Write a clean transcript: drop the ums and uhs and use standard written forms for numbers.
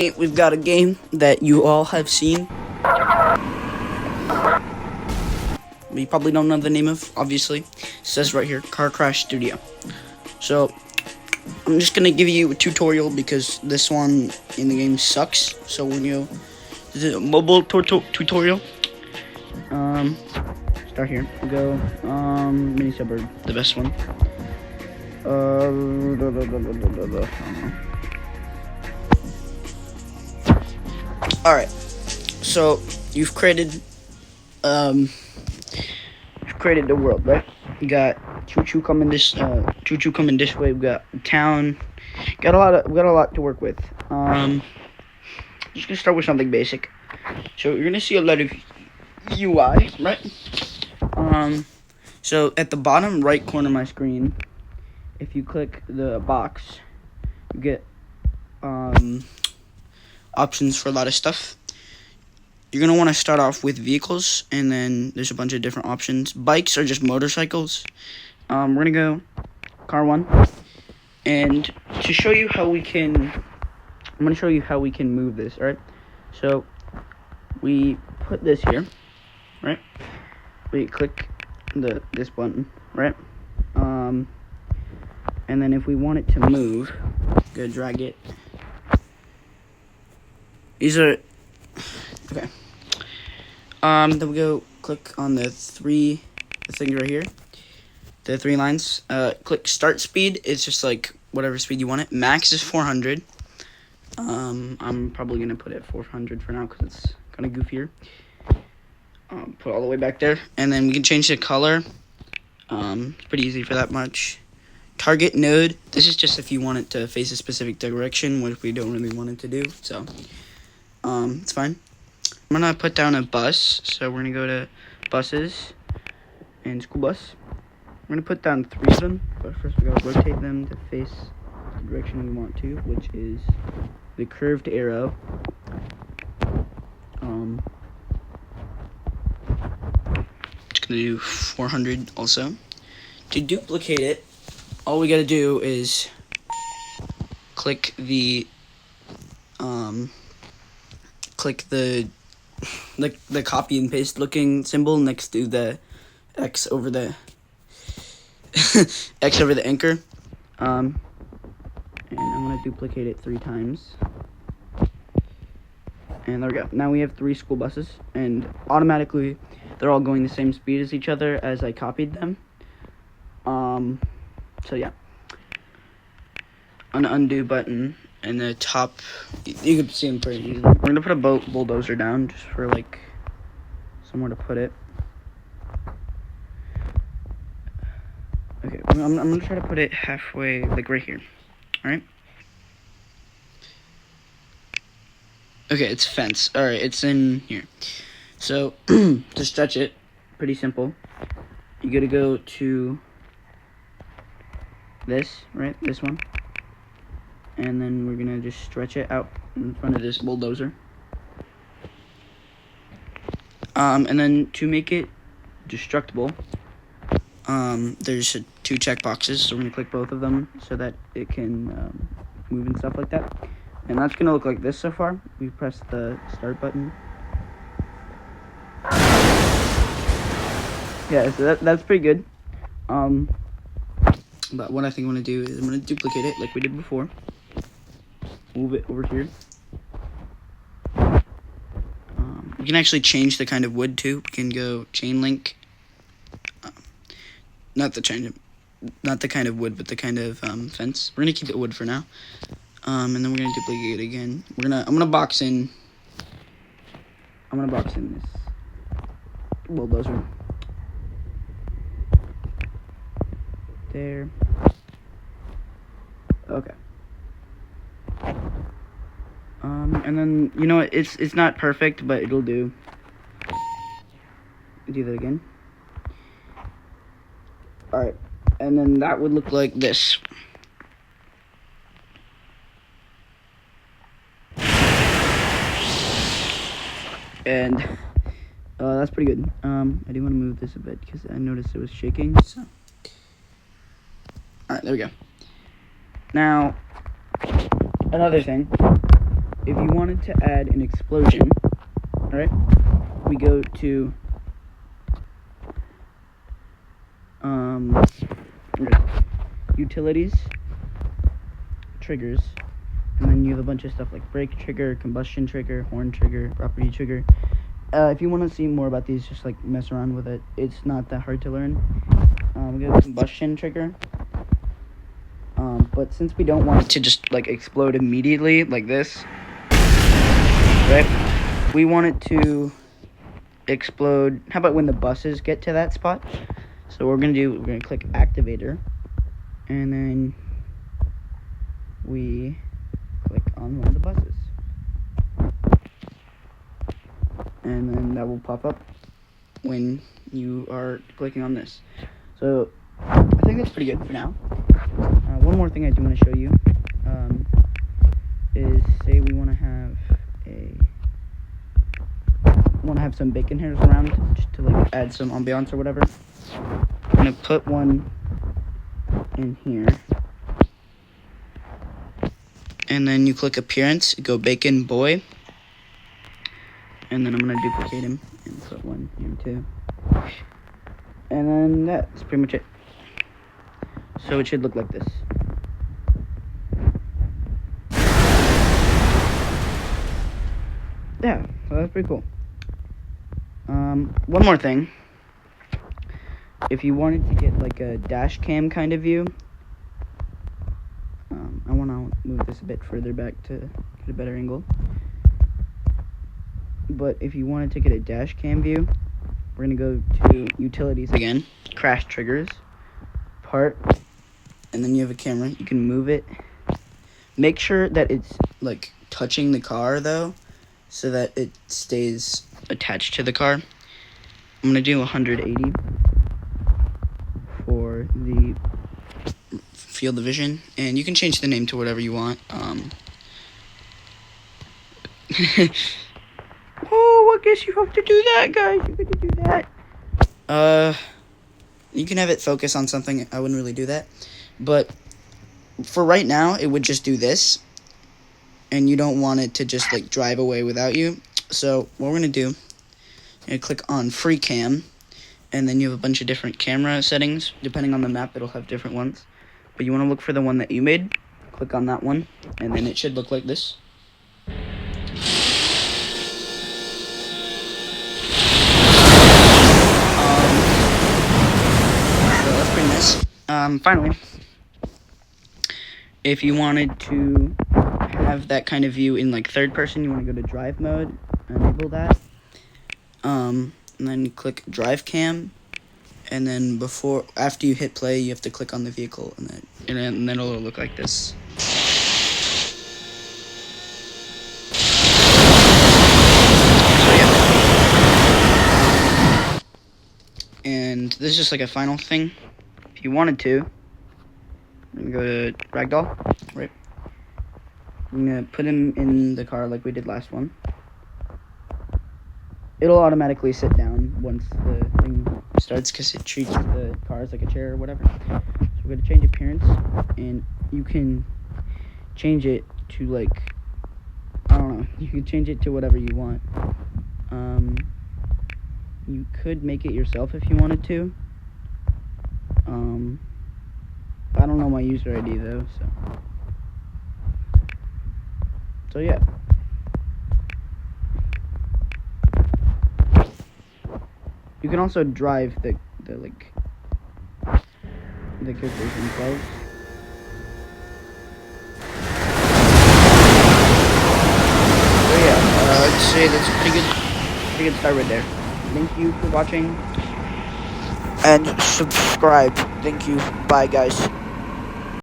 We've got a game that you all have seen. You probably don't know the name of, obviously. It says right here, Car Crash Studio. So, I'm just gonna give you a tutorial because this one in the game sucks. So when you this is a mobile tutorial. Start here. Go mini suburb, the best one. All right. So you've created the world, right? You got choo-choo coming this way. We got town. We got a lot to work with. Just gonna start with something basic. So you're gonna see a lot of UI, right? So at the bottom right corner of my screen, if you click the box, you get options for a lot of stuff. You're going to want to start off with vehicles, and then there's a bunch of different options. Bikes are just motorcycles. We're going to go car 1. And to show you how we can, I'm going to show you how we can move this, alright? So, we put this here, right? We click this button, right? And then if we want it to move, go drag it. These are, okay. Then we go click on the thing right here. The 3 lines. Click start speed. It's just like whatever speed you want it. Max is 400. I'm probably gonna put it at 400 for now because it's kind of goofier. Put all the way back there, and then we can change the color. It's pretty easy for that much. Target node. This is just if you want it to face a specific direction, which we don't really want it to do. So, it's fine. I'm gonna put down a bus, so we're gonna go to buses and school bus. We're gonna put down 3 of them, but first we gotta rotate them to face the direction we want to, which is the curved arrow. Just gonna do 400 also. To duplicate it, all we gotta do is click the copy and paste looking symbol next to the X over the X over the anchor. And I'm gonna duplicate it 3 times. And there we go. Now we have 3 school buses, and automatically they're all going the same speed as each other as I copied them. So yeah. An undo button. And the top, you can see them pretty easily. We're gonna put a bulldozer down just for like somewhere to put it. Okay, I'm gonna try to put it halfway, like right here. All right. Okay, it's fence. All right, it's in here. So to stretch it, pretty simple. You gotta go to this, right? This one. And then we're gonna just stretch it out in front of this bulldozer. And then to make it destructible, there's 2 checkboxes, so we're gonna click both of them so that it can move and stuff like that. And that's gonna look like this so far. We press the start button. Yeah, so that's pretty good. But what I think I'm gonna do is I'm gonna duplicate it like we did before. Move it over here. We can actually change the kind of wood too. We can go chain link. Not the kind of wood, but the kind of fence. We're gonna keep it wood for now. And then we're gonna duplicate it again. I'm gonna box in this bulldozer. There. Okay. And then, you know what, it's not perfect, but it'll do. Do that again. Alright, and then that would look like this. And, that's pretty good. I do want to move this a bit, because I noticed it was shaking, so. Alright, there we go. Now, another thing if you wanted to add an explosion, alright, we go to utilities, triggers, and then you have a bunch of stuff like brake trigger, combustion trigger, horn trigger, property trigger. If you want to see more about these, just like mess around with it. It's not that hard to learn. We go to combustion trigger. But since we don't want it to just like explode immediately like this, right? We want it to explode. How about when the buses get to that spot? So what we're gonna click activator, and then we click on one of the buses, and then that will pop up when you are clicking on this. So I think that's pretty good for now. One more thing I do want to show you is, say we want to have some bacon hairs around just to like add some ambiance or whatever. I'm gonna put one in here, and then you click appearance, go bacon boy, and then I'm gonna duplicate him and put one here too, and then that's pretty much it. So it should look like this. Yeah, so that's pretty cool. One more thing. If you wanted to get like a dash cam kind of view, I want to move this a bit further back to get a better angle. But if you wanted to get a dash cam view, we're going to go to utilities again, crash triggers, part, and then you have a camera. You can move it. Make sure that it's like touching the car though, so that it stays attached to the car. I'm going to do 180 for the field of vision, and you can change the name to whatever you want. Oh, I guess you have to do that, guys. You get to do that. You can have it focus on something. I wouldn't really do that, but for right now, it would just do this, and you don't want it to just like drive away without you. So what we're gonna do, you're gonna click on free cam, and then you have a bunch of different camera settings. Depending on the map, it'll have different ones, but you want to look for the one that you made. Click on that one, and then it should look like this. So that's pretty nice. Finally, if you wanted to have that kind of view in like third person, you want to go to drive mode, enable that, and then you click drive cam, and then after you hit play, you have to click on the vehicle, and then it'll look like this. So yeah, and this is just like a final thing. If you wanted to, I'm gonna go to ragdoll, right? I'm gonna put him in the car like we did last one. It'll automatically sit down once the thing starts because it treats the car as like a chair or whatever. So we're gonna change appearance, and you can change it to like, I don't know, you can change it to whatever you want. You could make it yourself if you wanted to. I don't know my user ID though, so yeah. You can also drive the characters themselves. So yeah, I'd say that's a pretty good start right there. Thank you for watching, and subscribe. Thank you. Bye, guys.